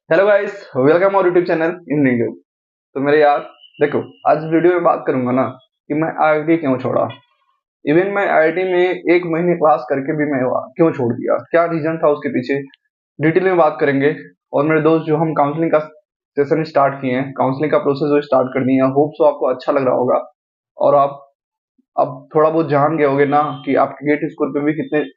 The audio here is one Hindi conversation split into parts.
हेलो गाइस, वेलकम और यूट्यूब चैनल इन वीडियो। तो मेरे यार देखो, आज वीडियो में बात करूंगा ना कि मैं आईआईटी क्यों छोड़ा। इवन मैं आईआईटी में एक महीने क्लास करके भी मैं क्यों छोड़ दिया, क्या रीजन था उसके पीछे, डिटेल में बात करेंगे। और मेरे दोस्त जो हम काउंसलिंग का सेशन स्टार्ट किए हैं, काउंसलिंग का प्रोसेस जो स्टार्ट कर दिया, होप सो आपको अच्छा लग रहा होगा। और आप अब थोड़ा बहुत जान गए होगे ना कि आपके गेट स्कोर पे भी कितने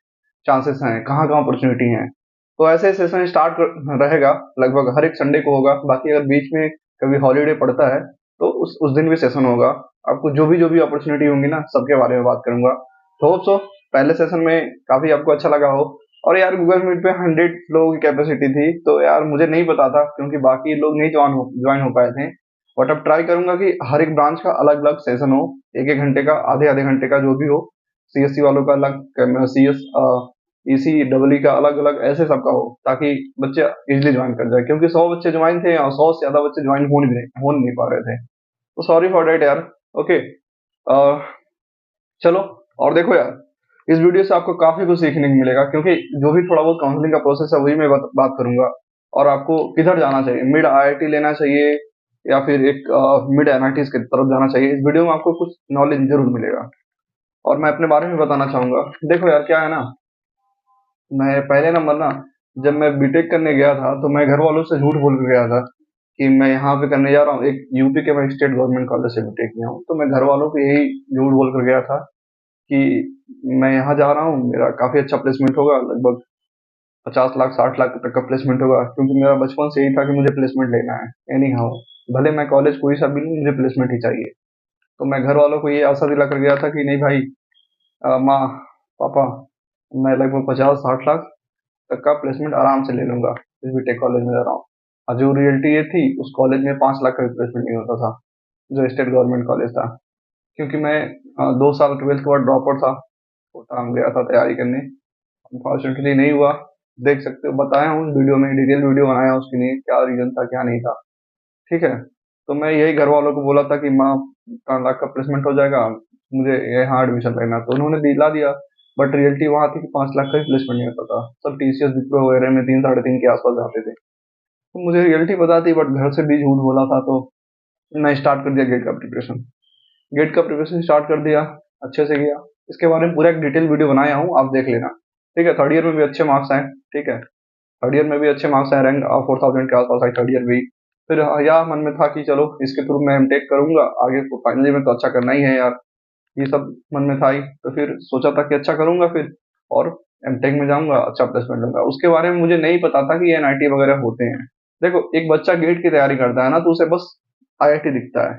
चांसेस हैं, कहाँ कहाँ अपॉर्चुनिटी हैं। तो ऐसे सेशन स्टार्ट रहेगा, लगभग हर एक संडे को होगा। बाकी अगर बीच में कभी हॉलीडे पड़ता है तो उस दिन भी सेशन होगा। आपको जो भी अपॉर्चुनिटी होंगी ना, सबके बारे में बात करूंगा। तो होप सो पहले सेशन में काफी आपको अच्छा लगा हो। और यार गूगल मीट पे 100 लोगों की कैपेसिटी थी, तो यार मुझे नहीं पता था क्योंकि बाकी लोग नहीं ज्वाइन हो पाए थे। बट अब ट्राई करूंगा कि हर एक ब्रांच का अलग अलग सेशन हो, एक एक घंटे का, आधे आधे घंटे का जो भी हो। सीएससी वालों का अलग, सीएस ईसी डबल का अलग अलग, ऐसे सबका हो ताकि बच्चे इजिली ज्वाइन कर जाए। क्योंकि 100 बच्चे ज्वाइन थे और 100 से ज्यादा बच्चे ज्वाइन हो नहीं पा रहे थे। तो सॉरी फॉर डेट यार। ओके, चलो। और देखो यार, इस वीडियो से आपको काफी कुछ सीखने को मिलेगा क्योंकि जो भी थोड़ा बहुत काउंसलिंग का प्रोसेस है वही मैं बात करूंगा। और आपको किधर जाना चाहिए, मिड आईआईटी लेना चाहिए या फिर एक मिड एनआईटी की तरफ जाना चाहिए, इस वीडियो में आपको कुछ नॉलेज जरूर मिलेगा। और मैं अपने बारे में बताना चाहूंगा। देखो यार, क्या है ना, मैं पहले नंबर ना, जब मैं बीटेक करने गया था तो मैं घर वालों से झूठ बोल के गया था कि मैं यहाँ पे करने जा रहा हूँ, एक यूपी के मैं स्टेट गवर्नमेंट कॉलेज से बीटेक किया हूँ। तो मैं घर वालों को यही झूठ बोल कर गया था कि मैं यहाँ जा रहा हूँ, मेरा काफी अच्छा प्लेसमेंट होगा, लगभग 50 लाख 60 लाख तक का प्लेसमेंट होगा। क्योंकि मेरा बचपन से यही था कि मुझे प्लेसमेंट लेना है एनी हाउ, भले मैं कॉलेज कोई सा भी लूँ, मुझे प्लेसमेंट ही चाहिए। तो मैं घर वालों को ये आशा दिला कर गया था कि नहीं भाई, माँ, पापा, मैं लगभग 50 60 लाख तक का प्लेसमेंट आराम से ले लूंगा, इस बीटेक कॉलेज में जा रहा हूँ। और जो रियलिटी ये थी, उस कॉलेज में 5 लाख का भी प्लेसमेंट नहीं होता था, जो स्टेट गवर्नमेंट कॉलेज था। क्योंकि मैं 2 साल ट्वेल्थ के बाद ड्रॉप आउट था, कोटा गया था तैयारी करने, अनफॉर्चुनेटली नहीं हुआ। देख सकते हो, बताया हूँ वीडियो में, डिटेल वीडियो बनाया उसके लिए, क्या रीजन था क्या नहीं था। ठीक है। तो मैं यही घर वालों को बोला था कि माँ, 5 लाख का प्लेसमेंट हो जाएगा, मुझे यहाँ एडमिशन लेना, तो उन्होंने दिला दिया। बट रियलिटी वहाँ थी कि 5 लाख का ही प्लेसमेंट नहीं होता था। सब टीसीएस विप्रो वगैरह में 3 साढ़े 3 के आसपास जाते थे। तो मुझे रियलिटी पता थी, बट घर से भी झूठ बोला था। तो मैं स्टार्ट कर दिया गेट का प्रिपरेशन। गेट का प्रिपरेशन स्टार्ट कर दिया, अच्छे से किया। इसके बारे में पूरा एक डिटेल वीडियो बनाया हूँ, आप देख लेना। ठीक है। थर्ड ईयर में भी अच्छे मार्क्स आए। ठीक है। थर्ड ईयर में भी अच्छे मार्क्स आए, रैंक 4000 के आसपास आई थर्ड ईयर भी। फिर यह मन में था कि चलो इसके थ्रू मैं एमटेक करूंगा आगे, तो फाइनल ईयर में तो अच्छा करना ही है यार, ये सब मन में था ही। तो फिर सोचा था कि अच्छा करूंगा फिर, और एमटेक में जाऊंगा, अच्छा प्लेसमेंट लूंगा। उसके बारे में मुझे नहीं पता था कि एनआईटी वगैरह होते हैं। देखो, एक बच्चा गेट की तैयारी करता है ना, तो उसे बस आईआईटी दिखता है।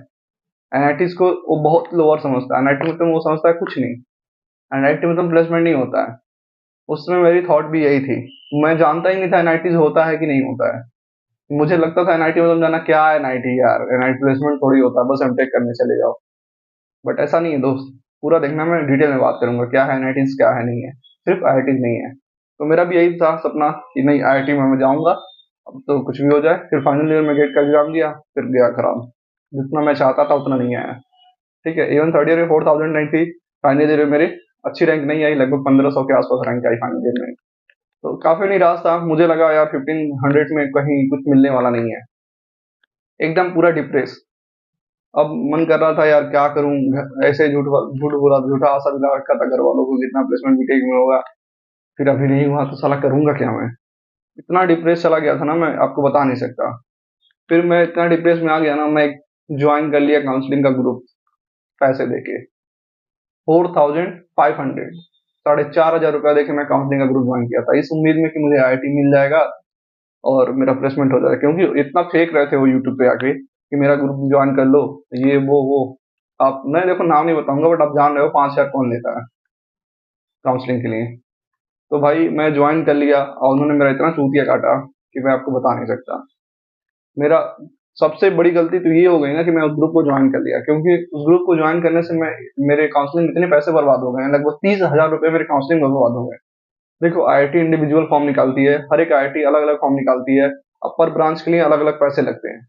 एनआईटी को वो बहुत लोअर समझता है, एनआईटी मतलब वो समझता है कुछ नहीं। एनआईटी मतलब प्लेसमेंट नहीं होता है। उस समय मेरी थॉट भी यही थी। मैं जानता ही नहीं था एनआईटी होता है कि नहीं होता है। मुझे लगता था एनआईटी मतलब जाना, क्या है एनआईटी यार, एनआईटी प्लेसमेंट थोड़ी होता है, बस एमटेक करने चले जाओ। बट ऐसा नहीं है दोस्त, पूरा देखना, मैं डिटेल में बात करूंगा क्या है एनआईटी, क्या है नहीं है। सिर्फ आईआईटी नहीं है। तो मेरा भी यही था सपना कि नहीं, आईआईटी में मैं जाऊंगा, अब तो कुछ भी हो जाए। फिर फाइनल ईयर में गेट का एग्जाम दिया, फिर गया खराब, जितना मैं चाहता था उतना नहीं आया। ठीक है। इवन थर्ड ईयर में 4000 रैंक थी, फाइनल ईयर में मेरी अच्छी रैंक नहीं आई, लगभग 1500 के आसपास रैंक आई फाइनल ईयर में। तो काफी निराश था, मुझे लगा यार 1500 में कहीं कुछ मिलने वाला नहीं है, एकदम पूरा डिप्रेस। अब मन कर रहा था यार क्या करूं, ऐसे झूठ झूठ बोला, झूठा आशा दिला रखा था घर वालों को, कितना प्लेसमेंट बीटेक में होगा, फिर अभी नहीं हुआ तो साला करूंगा क्या मैं। इतना डिप्रेस चला गया था ना, मैं आपको बता नहीं सकता। फिर मैं इतना डिप्रेस में आ गया ना, मैं ज्वाइन कर लिया काउंसलिंग का ग्रुप, पैसे देके 4500, 4500 रुपया देके मैं काउंसलिंग का ग्रुप ज्वाइन किया था, इस उम्मीद में कि मुझे आईआईटी मिल जाएगा और मेरा प्लेसमेंट हो जाएगा। क्योंकि इतना फेक रहे थे वो यूट्यूब पे आके कि मेरा ग्रुप ज्वाइन कर लो, ये वो। आप, मैं देखो नाम नहीं बताऊंगा, बट आप जान रहे हो 5000 कौन लेता है काउंसलिंग के लिए। तो भाई मैं ज्वाइन कर लिया और उन्होंने मेरा इतना चूतिया काटा कि मैं आपको बता नहीं सकता। मेरा सबसे बड़ी गलती तो ये हो गई ना कि मैं उस ग्रुप को ज्वाइन कर लिया, क्योंकि उस ग्रुप को ज्वाइन करने से मैं, मेरे काउंसलिंग में इतने पैसे बर्बाद हो गए हैं, लगभग 30,000 रुपए मेरे काउंसलिंग में बर्बाद हो गए। देखो, आईआईटी इंडिविजुअल फॉर्म निकालती है, हर एक आईआईटी अलग अलग फॉर्म निकालती है, अब पर ब्रांच के लिए अलग अलग पैसे लगते हैं।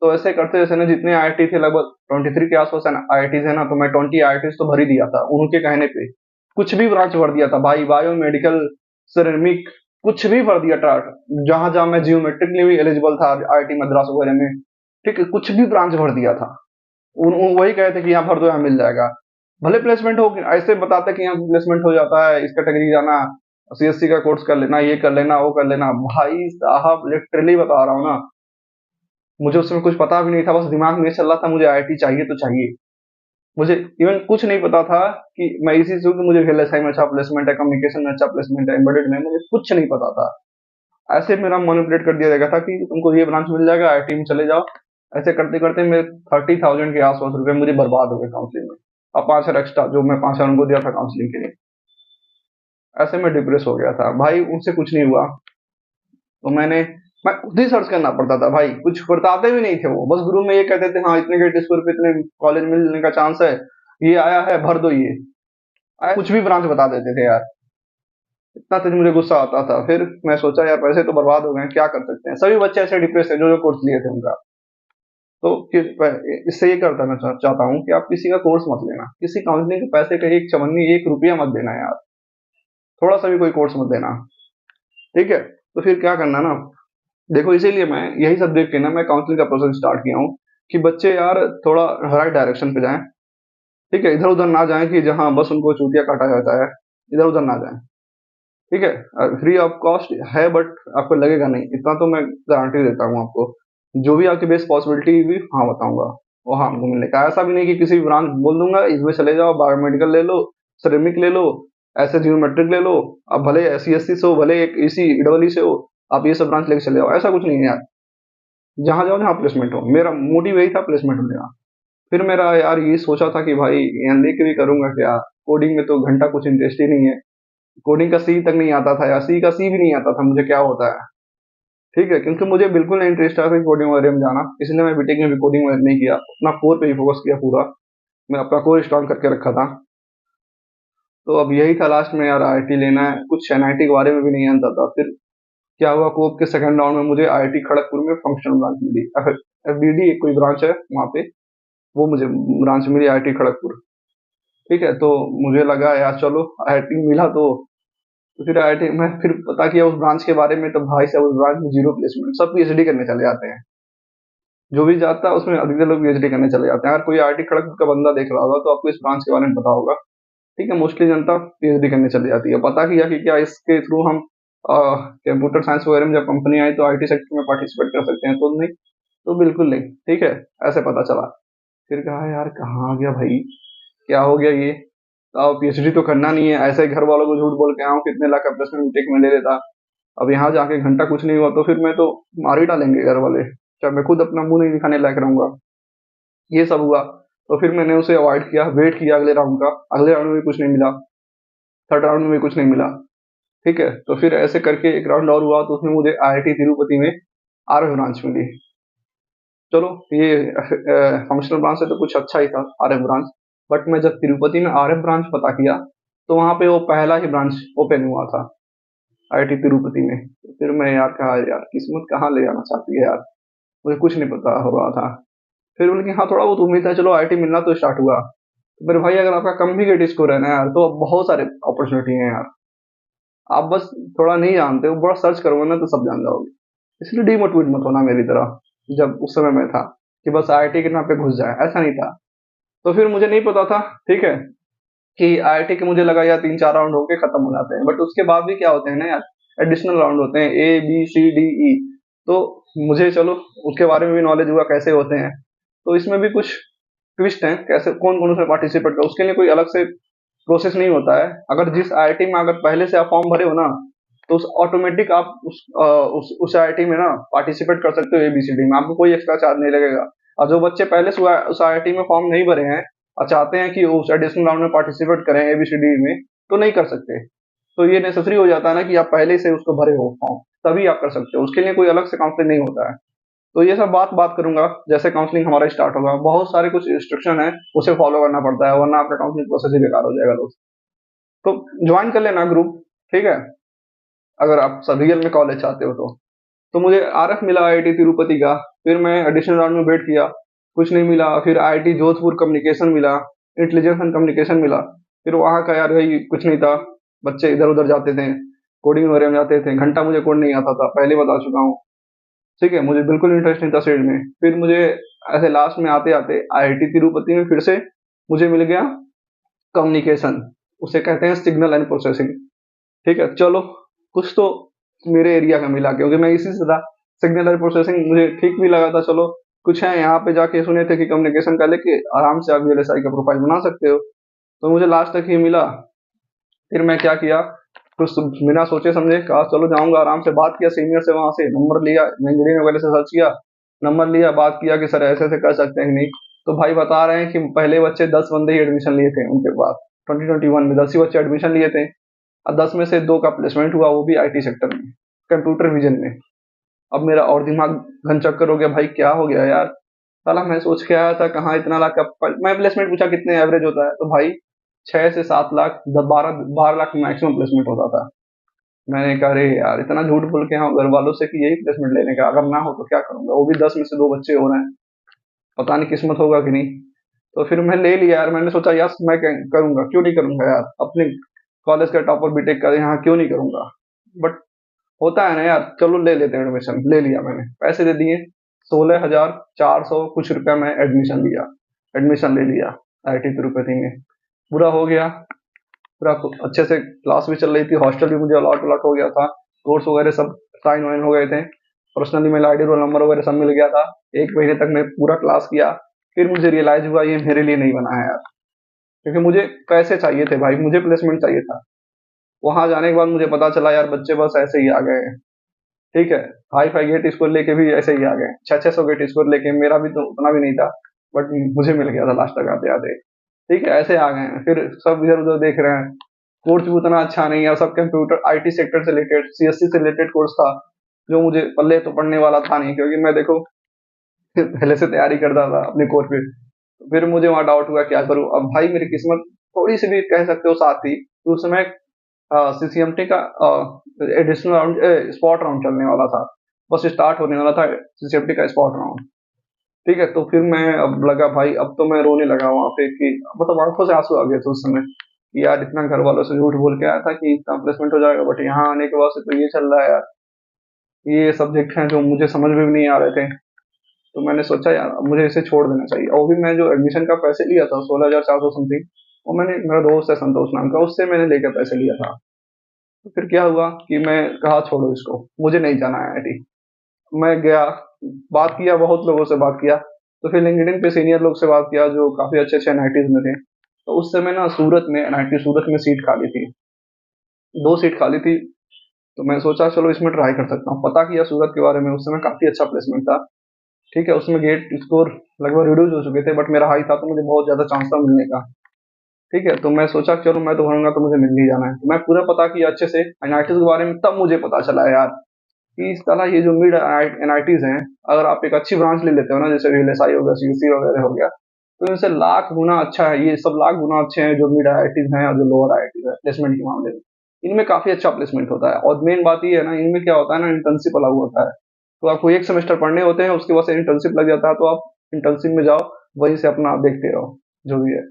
तो ऐसे करते जैसे ना, जितने आईआईटी थे, लगभग 23 के आसपास आईआईटी है ना, तो मैं 20 आईआईटी तो भर ही दिया था उनके कहने पे। कुछ भी ब्रांच भर दिया था भाई, बायो मेडिकल, सिरेमिक, कुछ भी भर दिया टाट, जहां जहां मैं जियोमेट्रिकली भी एलिजिबल था आईआईटी मद्रास वगैरह में, ठीक है, कुछ भी ब्रांच भर दिया था। वही कहे थे कि यहाँ भर दो, यहाँ मिल जाएगा। भले प्लेसमेंट हो, ऐसे बताते कि यहाँ प्लेसमेंट हो जाता है, इस कैटेगरी जाना, सीएससी का कोर्स कर लेना, ये कर लेना, वो कर लेना। भाई साहब लिटरली बता रहा हूँ ना, मुझे उसमें कुछ पता भी नहीं था, बस दिमाग में ये चल रहा था मुझे आईआईटी चाहिए तो चाहिए। मुझे इवन कुछ नहीं पता था कि मैं इसी से, मुझे वीएलएसआई में अच्छा प्लेसमेंट है, कम्युनिकेशन में अच्छा प्लेसमेंट है, एम्बेडेड में, मुझे कुछ नहीं पता था। ऐसे मेरा मैनिपुलेट कर दिया गया था कि तुमको ये ब्रांच मिल जाएगा, आईआईटी में चले जाओ। ऐसे करते करते मेरे 30,000 के आसपास रुपए मुझे बर्बाद हो गए काउंसलिंग में। अब 5,000 एक्स्ट्रा जो मैं 5,000 उनको दिया था काउंसलिंग के लिए, ऐसे में डिप्रेस हो गया था भाई। उनसे कुछ नहीं हुआ तो मैं खुद ही सर्च करना पड़ता था भाई, कुछ बताते भी नहीं थे वो, बस ग्रुप में ये कहते थे हाँ इतने क्रेडिट स्कोर पे इतने कॉलेज मिलने का चांस है, ये आया है भर दो ये, कुछ भी ब्रांच बता देते थे यार। इतना तेज मुझे गुस्सा आता था। फिर मैं सोचा यार पैसे तो बर्बाद हो गए, क्या कर सकते हैं, सभी बच्चे ऐसे डिप्रेस है जो जो कोर्स लिए थे उनका। तो इससे ये करना चाहता हूँ कि आप किसी का कोर्स मत लेना, किसी काउंसलिंग के पैसे का एक चवन्नी 1 रुपया मत देना यार, थोड़ा सा भी कोई कोर्स मत देना, ठीक है। तो फिर क्या करना ना, देखो इसीलिए मैं यही सब देख के ना मैं काउंसलिंग का प्रोसेस स्टार्ट किया हूँ कि बच्चे यार थोड़ा राइट डायरेक्शन पे जाएं, ठीक है, इधर उधर ना जाएं कि जहां बस उनको चूतिया काटा जाता है, इधर उधर ना जाएं, ठीक है। फ्री ऑफ कॉस्ट है बट आपको लगेगा नहीं, इतना तो मैं गारंटी देता हूँ आपको। जो भी आपकी बेस्ट पॉसिबिलिटी भी हाँ बताऊंगा वो हाँ हमको मिलने का, ऐसा भी नहीं कि किसी ब्रांच बोल दूंगा इसमें चले जाओ, बायोमेडिकल ले लो, सिरेमिक ले लो, ऐसे जियोमेट्रिक ले लो, अब भले SC/SC से हो, भले एक EC EEE से हो, आप ये सब ब्रांच लेके चले जाओ, ऐसा कुछ नहीं है यार। जहाँ जाओ जहाँ प्लेसमेंट हो, मेरा मोटिव यही था प्लेसमेंट होने का। फिर मेरा यार ये सोचा था कि भाई यहाँ लेके भी करूंगा क्या, कोडिंग में तो घंटा कुछ इंटरेस्ट ही नहीं है, कोडिंग का सी तक नहीं आता था, या सी का सी भी नहीं आता था मुझे क्या होता है, ठीक है, क्योंकि मुझे बिल्कुल नहीं इंटरेस्ट आता कोडिंग वगैरह में जाना, इसलिए मैं बीटेक में भी कोडिंग वगैरह नहीं किया, अपना कोर पे ही फोकस किया पूरा, मैं अपना कोर स्ट्रॉन्ग करके रखा था। तो अब यही था लास्ट में यार, आईआईटी लेना है, कुछ एनआईटी के बारे में भी नहीं जानता था। फिर क्या हुआ, कोप के सेकंड राउंड में मुझे आईआईटी खड़गपुर में फंक्शनल ब्रांच मिली, FBD एक कोई ब्रांच है वहाँ पे, वो मुझे ब्रांच मिली आईआईटी खड़गपुर, ठीक है। तो मुझे लगा यार चलो आईआईटी मिला तो फिर आईआईटी में फिर पता किया उस ब्रांच के बारे में, तो भाई साहब उस ब्रांच में जीरो प्लेसमेंट, सब पीएचडी करने चले जाते हैं, जो भी जाता है उसमें अधिकतर लोग पीएचडी करने चले जाते हैं। अगर कोई आईआईटी खड़गपुर का बंदा देख रहा होगा तो आपको इस ब्रांच के बारे में पता होगा, ठीक है। मोस्टली जनता पीएचडी करने चली जाती है। पता किया कि क्या इसके थ्रू हम कंप्यूटर साइंस वगैरह में जब कंपनी आई तो आईटी सेक्टर में पार्टिसिपेट कर सकते हैं, तो नहीं, तो बिल्कुल नहीं, ठीक है, ऐसे पता चला। फिर कहा यार कहाँ आ गया भाई, क्या हो गया ये, पीएचडी तो करना नहीं है, ऐसे ही घर वालों को झूठ बोल के आऊँ कितने लाख का प्लेसमेंट बीटेक में ले लेता, अब यहाँ जाके घंटा कुछ नहीं हुआ तो फिर मैं तो मार ही डालेंगे घर वाले, क्या मैं खुद अपना मुंह नहीं दिखाने लायक रहूंगा। ये सब हुआ, तो फिर मैंने उसे अवॉइड किया, वेट किया अगले राउंड का, अगले राउंड में भी कुछ नहीं मिला, थर्ड राउंड में भी कुछ नहीं मिला, ठीक है। तो फिर ऐसे करके एक राउंड और हुआ, तो उसमें मुझे आईआईटी तिरुपति में आरएफ ब्रांच मिली। चलो ये फंक्शनल ब्रांच से तो कुछ अच्छा ही था आरएफ ब्रांच, बट मैं जब तिरुपति में आरएफ ब्रांच पता किया तो वहाँ पे वो पहला ही ब्रांच ओपन हुआ था आईआईटी तिरुपति में। तो फिर मैं यार कहा यार किस्मत कहाँ ले जाना चाहती है यार, मुझे कुछ नहीं पता हो रहा था। फिर उनकी हाँ थोड़ा बहुत उम्मीद था, चलो आईआईटी मिलना तो स्टार्ट हुआ। तो मेरे भाई अगर आपका कम भी क्रेडिट स्कोर है ना यार, तो बहुत सारे अपॉर्चुनिटी है यार, आप बस थोड़ा नहीं जानते हो, बड़ा सर्च करोगे ना तो सब जान जाओगे। इसलिए डिमोटिवेट मत होना मेरी तरह, जब उस समय में था कि बस आईआईटी के नाम पे घुस जाए, ऐसा नहीं था। तो फिर मुझे नहीं पता था, ठीक है, कि आईआईटी के मुझे लगा यार 3-4 राउंड होके खत्म हो जाते हैं, बट उसके बाद भी क्या होते हैं ना यार, एडिशनल राउंड होते हैं ABCDE। तो मुझे चलो उसके बारे में भी नॉलेज हुआ कैसे होते हैं। तो इसमें भी कुछ ट्विस्ट है, कैसे कौन कौन उसमें पार्टिसिपेट कर, उसके लिए कोई अलग से प्रोसेस नहीं होता है। अगर जिस आईआईटी में अगर पहले से आप फॉर्म भरे हो ना, तो उस ऑटोमेटिक आप उस आईआईटी में ना पार्टिसिपेट कर सकते हो ABCD में, आपको कोई एक्स्ट्रा चार्ज नहीं लगेगा। और जो बच्चे पहले से उस आईआईटी में फॉर्म नहीं भरे हैं और चाहते हैं कि उस एडिशनल राउंड में पार्टिसिपेट करें ABCD में, तो नहीं कर सकते। तो ये नेसेसरी हो जाता है ना कि आप पहले से उसको भरे हो फॉर्म, तभी आप कर सकते हो, उसके लिए कोई अलग से काउंसलिंग नहीं होता है। तो ये सब बात करूंगा जैसे काउंसलिंग हमारा स्टार्ट होगा, बहुत सारे कुछ इंस्ट्रक्शन है उसे फॉलो करना पड़ता है, वरना आपका काउंसलिंग प्रोसेस ही बेकार हो जाएगा दोस्त। तो ज्वाइन कर लेना ग्रुप, ठीक है, अगर आप सब रियल में कॉलेज चाहते हो तो। मुझे आरएफ मिला आईआईटी तिरुपति का, फिर मैं एडिशनल राउंड में वेट किया, कुछ नहीं मिला। फिर आईआईटी जोधपुर कम्युनिकेशन मिला, इंटेलिजेंस एंड कम्युनिकेशन मिला। फिर वहाँ का यार भाई कुछ नहीं था, बच्चे इधर उधर जाते थे, कोडिंग वगैरह में जाते थे, घंटा मुझे कोड नहीं आता था, पहले बता चुका हूँ। ठीक है, मुझे बिल्कुल इंटरेस्ट नहीं था फील्ड में। फिर मुझे ऐसे लास्ट में आते-आते आईआईटी तिरुपति में फिर से मुझे मिल गया कम्युनिकेशन, उसे कहते हैं सिग्नल एंड प्रोसेसिंग। ठीक है, चलो कुछ तो मेरे एरिया का मिला, क्योंकि मैं इसी से था। सिग्नल एंड प्रोसेसिंग मुझे ठीक भी लगा था, चलो कुछ है यहाँ पे, जाके सुने थे कि कम्युनिकेशन का लेके आराम से आप वीएलएसआई का प्रोफाइल बना सकते हो। तो मुझे लास्ट तक ये मिला। फिर मैं क्या किया, कुछ बिना सोचे समझे कहा चलो जाऊंगा, आराम से बात किया सीनियर से, वहां से नंबर लिया, इंजीनियरिंग वगैरह से सर्च किया, नंबर लिया, बात किया कि सर ऐसे ऐसे कर सकते हैं कि नहीं। तो भाई बता रहे हैं कि पहले बच्चे 10 बंदे ही एडमिशन लिए थे उनके पास, 2021 में 10 ही बच्चे एडमिशन लिए थे, और 10 में से 2 का प्लेसमेंट हुआ, वो भी आईटी सेक्टर में, कंप्यूटर विजन में। अब मेरा और दिमाग घन चक्कर हो गया, भाई क्या हो गया यार, साला मैं सोच के आया था कहाँ इतना लाख का। मैं प्लेसमेंट पूछा कितने एवरेज होता है, तो भाई 6 से 7 लाख, 12 12 लाख मैक्सिमम प्लेसमेंट होता था। मैंने कहा अरे यार, इतना झूठ बोल के यहाँ घर वालों से कि यही प्लेसमेंट लेने का, अगर ना हो तो क्या करूंगा, वो भी 10 में से 2 बच्चे हो रहे हैं, पता नहीं किस्मत होगा कि नहीं। तो फिर मैं ले लिया यार, मैंने सोचा यार मैं करूंगा, क्यों नहीं करूंगा यार, अपने कॉलेज का टॉपर बीटेक का यहाँ क्यों नहीं करूंगा। बट होता है ना यार, चलो ले लेते हैं एडमिशन, ले लिया मैंने, पैसे दे दिए, 16,400 कुछ रुपया में एडमिशन लिया, एडमिशन ले लिया आईआईटी तिरुपति में। पूरा हो गया, पूरा अच्छे से क्लास भी चल रही थी, हॉस्टल भी मुझे अलॉट अलॉट हो गया था, कोर्स वगैरह सब साइन वाइन हो गए थे, personally mail ID roll number वगैरह सब मिल गया था। 1 महीने तक मैं पूरा क्लास किया। फिर मुझे रियलाइज हुआ ये मेरे लिए नहीं बना है यार, क्योंकि मुझे पैसे चाहिए थे भाई, मुझे प्लेसमेंट चाहिए था। वहां जाने के बाद मुझे पता चला यार बच्चे बस ऐसे ही आ गए हैं। ठीक है, हाई फाई गेट स्कोर लेके भी ऐसे ही आ गए, 600 गेट स्कोर लेके, मेरा भी तो उतना भी नहीं था, बट मुझे मिल गया था लास्ट तक आते आते। ठीक है, ऐसे आ गए हैं, फिर सब इधर उधर देख रहे हैं, कोर्स भी उतना अच्छा नहीं है, सब कंप्यूटर आईटी सेक्टर से रिलेटेड, सीएससी से रिलेटेड कोर्स था, जो मुझे पल्ले तो पढ़ने वाला था नहीं, क्योंकि मैं देखो पहले से तैयारी करता था अपने कोर्स पे। फिर मुझे वहां डाउट हुआ क्या करूं। अब भाई मेरी किस्मत थोड़ी सी भी कह सकते हो साथ थी, तो उस समय सीसीएमटी का एडिशनल राउंड, स्पॉट राउंड चलने वाला था, बस स्टार्ट होने वाला था सीसीएमटी का स्पॉट राउंड। ठीक है, तो फिर मैं अब लगा भाई, अब तो मैं रोने लगा वहां पे कि मतलब आंखों से आंसू आ गए थे उस समय कि यार इतना घर वालों से झूठ बोल के आया था कि इतना प्लेसमेंट हो जाएगा, बट यहाँ आने के बाद से तो ये चल रहा है यार, ये सब्जेक्ट हैं जो मुझे समझ में भी नहीं आ रहे थे। तो मैंने सोचा यार अब मुझे इसे छोड़ देना चाहिए, और भी मैं जो एडमिशन का पैसे लिया था 16,400 समथिंग, वो मैंने, मेरा दोस्त है संतोष नाम का, उससे मैंने लेकर पैसे लिया था। तो फिर क्या हुआ कि मैं कहा छोड़ो इसको, मुझे नहीं जाना है आईआईटी। मैं गया, बात किया, बहुत लोगों से बात किया, तो फिर लिंक्डइन पे सीनियर लोग से बात किया जो काफी अच्छे अच्छे एनआईटीज में थे। तो उस समय ना सूरत में, एनआईटी सूरत में सीट खाली थी, 2 सीट खाली थी। तो मैं सोचा चलो इसमें ट्राई कर सकता हूँ, पता किया सूरत के बारे में, उस समय काफी अच्छा प्लेसमेंट था। ठीक है, उसमें गेट स्कोर लगभग रिड्यूस हो चुके थे, बट मेरा हाई था, तो मुझे बहुत ज्यादा चांस था मिलने का। ठीक है, तो मैं सोचा चलो मैं तो भरूंगा, तो मुझे मिल ही जाना है। तो मैं पूरा पता किया अच्छे से एनआईटीज के बारे में, तब मुझे पता चला यार कि इस तरह ये जो मिड एनआईटीज हैं, अगर आप एक अच्छी ब्रांच ले लेते हो ना, जैसे वीएलएसआई हो गया, सीयूसी वगैरह हो गया, तो इनसे लाख गुना अच्छा है, ये सब लाख गुना अच्छे हैं जो मिड आईआईटीज हैं और जो लोअर आईआईटीज है प्लेसमेंट के मामले में। इनमें काफी अच्छा प्लेसमेंट होता है, और मेन बात ये है ना, इनमें क्या होता है ना, इंटर्नशिप अलग होता है। तो आपको 1 सेमेस्टर पढ़ने होते हैं, उसके बाद से इंटर्नशिप लग जाता है, तो आप इंटर्नशिप में जाओ, वहीं से अपना आप देखते रहो जो भी है,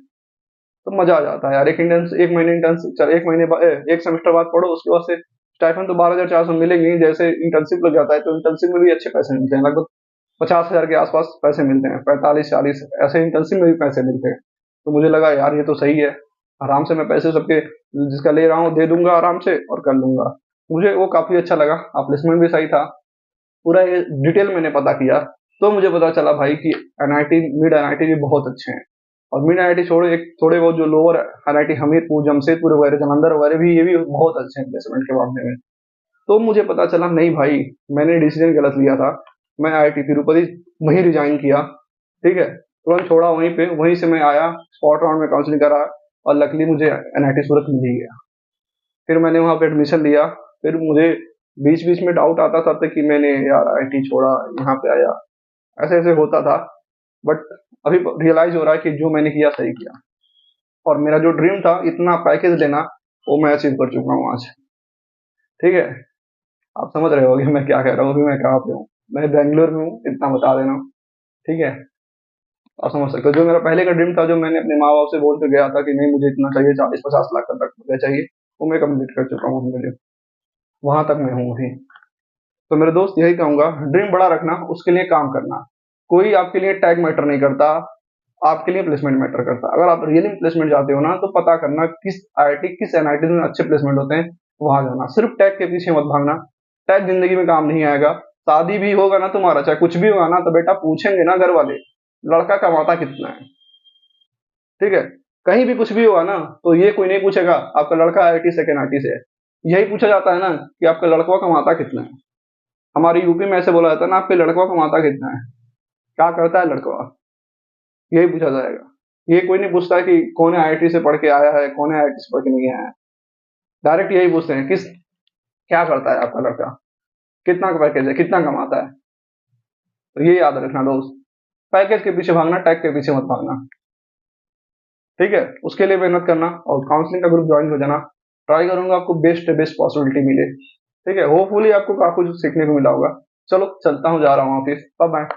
तो मजा आ जाता है यार। एक महीने इंटर्नशिप, चल 1 महीने बाद, 1 सेमेस्टर बाद पढ़ो, उसके बाद से स्टाइपेंड तो 12,400 मिलेंगे ही। जैसे इंटर्नशिप लग जाता है, तो इंटर्नशिप में भी अच्छे पैसे मिलते हैं, लगभग 50,000 के आसपास पैसे मिलते हैं, 45 40 ऐसे इंटर्नशिप में भी पैसे मिलते हैं। तो मुझे लगा यार ये तो सही है, आराम से मैं पैसे सबके जिसका ले रहा हूँ दे दूंगा आराम से और कर लूंगा। मुझे वो काफी अच्छा लगा, प्लेसमेंट भी सही था, पूरा ये डिटेल मैंने पता किया। तो मुझे पता चला भाई कि एनआईटी, मिड एनआईटी भी बहुत अच्छे हैं, और मिड एनआईटी छोड़ो, एक थोड़े बहुत जो लोअर एनआईटी हमीरपुर, जमशेदपुर वगैरह, जालंधर वगैरह भी, ये भी बहुत अच्छे हैं प्लेसमेंट के मामले में। तो मुझे पता चला नहीं भाई, मैंने डिसीजन गलत लिया था। मैं आईआईटी तिरुपति वहीं रिजाइन किया। ठीक है, तुरंत छोड़ा वहीं पे, वहीं से मैं आया, स्पॉट राउंड में काउंसलिंग करा, और लकली मुझे एनआईटी सूरत मिल ही गया। फिर मैंने वहाँ पे एडमिशन लिया। फिर मुझे बीच बीच में डाउट आता था कि मैंने यार आईआईटी छोड़ा, यहाँ पे आया, ऐसे ऐसे होता था। बट अभी रियलाइज हो रहा है कि जो मैंने किया सही किया, और मेरा जो ड्रीम था इतना पैकेज लेना, वो मैं अचीव कर चुका हूँ आज। ठीक है, आप समझ रहे होगे मैं क्या कह रहा हूँ, अभी मैं कहाँ पे हूँ। मैं बेंगलोर में हूँ, इतना बता देना। ठीक है, आप समझ सकते हो, जो मेरा पहले का ड्रीम था, जो मैंने अपने माँ बाप से बोल के गया था कि नहीं मुझे इतना चाहिए, 40 50 लाख का तक मुझे चाहिए, वो मैं कंप्लीट कर चुका हूँ मेरे। वहां तक मैं हूँ अभी। तो मेरे दोस्त यही कहूंगा, ड्रीम बड़ा रखना, उसके लिए काम करना। कोई आपके लिए टैग मैटर नहीं करता, आपके लिए प्लेसमेंट मैटर करता है। अगर आप रियली प्लेसमेंट चाहते हो ना, तो पता करना किस आईआईटी किस एनआईटी में अच्छे प्लेसमेंट होते हैं, वहां जाना। सिर्फ टैग के पीछे मत भागना, टैग जिंदगी में काम नहीं आएगा। शादी भी होगा ना तुम्हारा, चाहे कुछ भी होगा ना, तो बेटा पूछेंगे ना घर वाले, लड़का कमाता कितना है, ठीक है। कहीं भी कुछ भी होगा ना, तो ये कोई नहीं पूछेगा आपका लड़का आईआईटी से एनआईटी से है। यही पूछा जाता है ना कि आपका लड़का कमाता कितना है। हमारी यूपी में ऐसे बोला जाता है ना, आपके लड़का कमाता कितना है, क्या करता है लड़का, यही पूछा जाएगा। ये कोई नहीं पूछता है कि कौन आईआईटी से पढ़ के आया है, कौन आईआईटी से पढ़ के नहीं आया है। डायरेक्ट यही पूछते हैं, किस क्या करता है आपका लड़का, कितना का पैकेज है, कितना कमाता है। तो ये याद रखना दोस्त, पैकेज के पीछे भागना, टैग के पीछे मत भागना, ठीक है। उसके लिए मेहनत करना और काउंसलिंग का ग्रुप ज्वाइन हो जाना। ट्राई करूंगा आपको बेस्ट बेस्ट पॉसिबिलिटी मिले, ठीक है। होपफुली आपको काफी कुछ सीखने को मिला होगा। चलो चलता हूँ, जा रहा हूँ ऑफिस, बाय बाय।